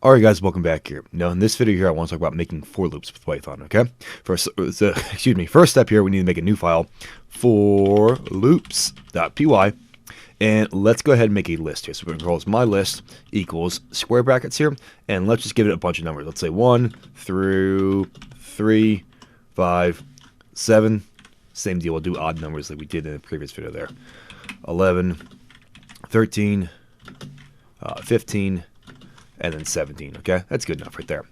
Alright guys, welcome back here. Now in this video here I want to talk about making for loops with Python, okay? First step here, we need to make a new file, for loops.py, and let's go ahead and make a list here. So we're going to call this my list equals square brackets here, and let's just give it a bunch of numbers. Let's say 1 through 3, 5, 7, same deal, we'll do odd numbers like we did in the previous video there. 11, 13, 15, and then 17, okay? That's good enough right there.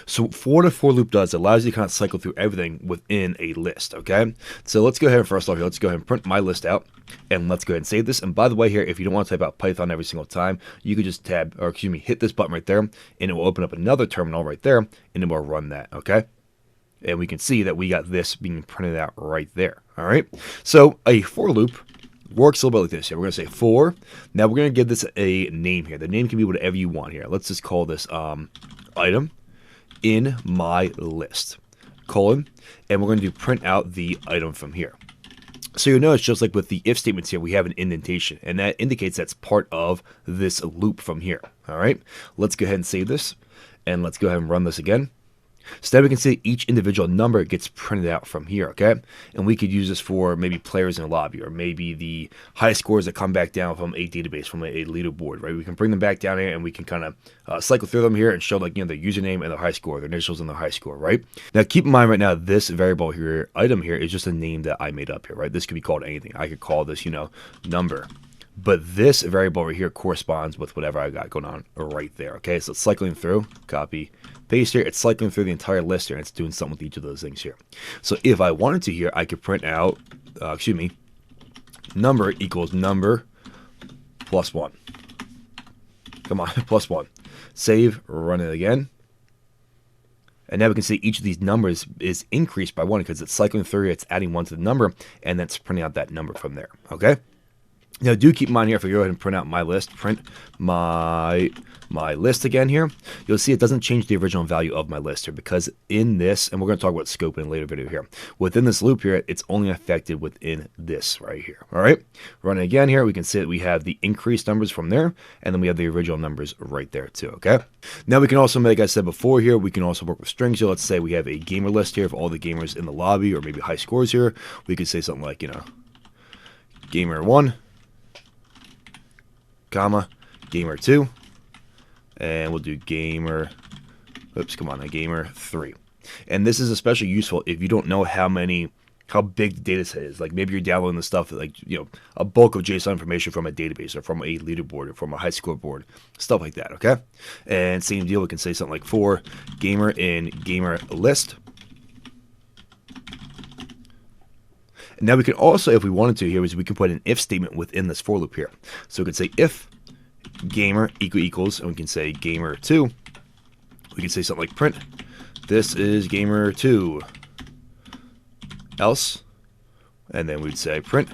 So what a for loop does, it allows you to kind of cycle through everything within a list, okay? So let's go ahead and first off here, let's go ahead and print my list out, and let's go ahead and save this. And by the way here, if you don't want to type out Python every single time, you could just hit this button right there, and it will open up another terminal right there, and it will run that, okay? And we can see that we got this being printed out right there, all right? So a for loop works a little bit like this here. We're going to say for. Now we're going to give this a name here. The name can be whatever you want here. Let's just call this item in my list, colon, and we're going to do print out the item from here. So you'll notice just like with the if statements here, we have an indentation, and that indicates that's part of this loop from here. All right, let's go ahead and save this, and let's go ahead and run this again. So now we can see each individual number gets printed out from here, okay? And we could use this for maybe players in a lobby, or maybe the high scores that come back down from a database, from a leaderboard, right? We can bring them back down here, and we can kind of cycle through them here and show, like, you know, their username and their high score, their initials and their high score, right? Now, keep in mind right now, this variable here, item here, is just a name that I made up here, right? This could be called anything. I could call this, you know, number. But this variable right here corresponds with whatever I got going on right there, okay? So it's cycling through, copy, paste here. It's cycling through the entire list here, and it's doing something with each of those things here. So if I wanted to here, I could print out, number equals number plus 1. Come on, plus 1. Save, run it again. And now we can see each of these numbers is increased by 1 because it's cycling through, it's adding 1 to the number, and that's printing out that number from there, okay? Now, do keep in mind here, if I go ahead and print out my list, print my list again here, you'll see it doesn't change the original value of my list here, because in this, and we're going to talk about scope in a later video here, within this loop here, it's only affected within this right here, all right? Run it again here, we can see that we have the increased numbers from there, and then we have the original numbers right there too, okay? Now, we can also, like I said before here, we can also work with strings here. Let's say we have a gamer list here of all the gamers in the lobby, or maybe high scores here. We could say something like, you know, gamer 1, comma, gamer 2, and we'll do gamer 3. And this is especially useful if you don't know how big the data set is. Like maybe you're downloading the stuff, like, you know, a bulk of JSON information from a database or from a leaderboard or from a high score board, stuff like that, okay? And same deal, we can say something like for gamer in gamer list. And now we can also, if we wanted to here, is we can put an if statement within this for loop here. So we can say if gamer equals, and we can say gamer 2. We can say something like print, this is gamer 2, else, and then we'd say print,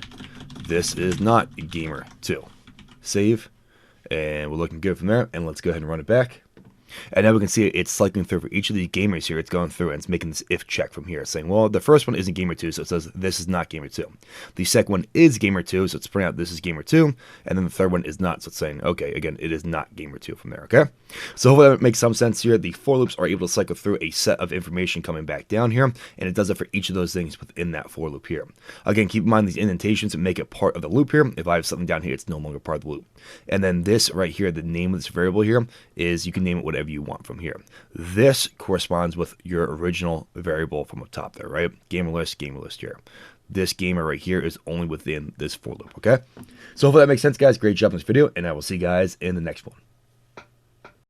this is not gamer 2. Save, and we're looking good from there, and let's go ahead and run it back. And now we can see it's cycling through for each of these gamers here. It's going through and it's making this if check from here, saying, well, the first one isn't gamer 2, so it says this is not gamer 2. The second one is gamer 2, so it's printing out this is gamer 2. And then the third one is not, so it's saying, okay, again, it is not gamer 2 from there, okay? So hopefully that makes some sense here. The for loops are able to cycle through a set of information coming back down here, and it does it for each of those things within that for loop here. Again, keep in mind these indentations make it part of the loop here. If I have something down here, it's no longer part of the loop. And then this right here, the name of this variable here, is you can name it whatever you want from here. This corresponds with your original variable from up top there, right? Gamer list here. This gamer right here is only within this for loop, okay? So hopefully that makes sense, guys. Great job in this video, and I will see you guys in the next one.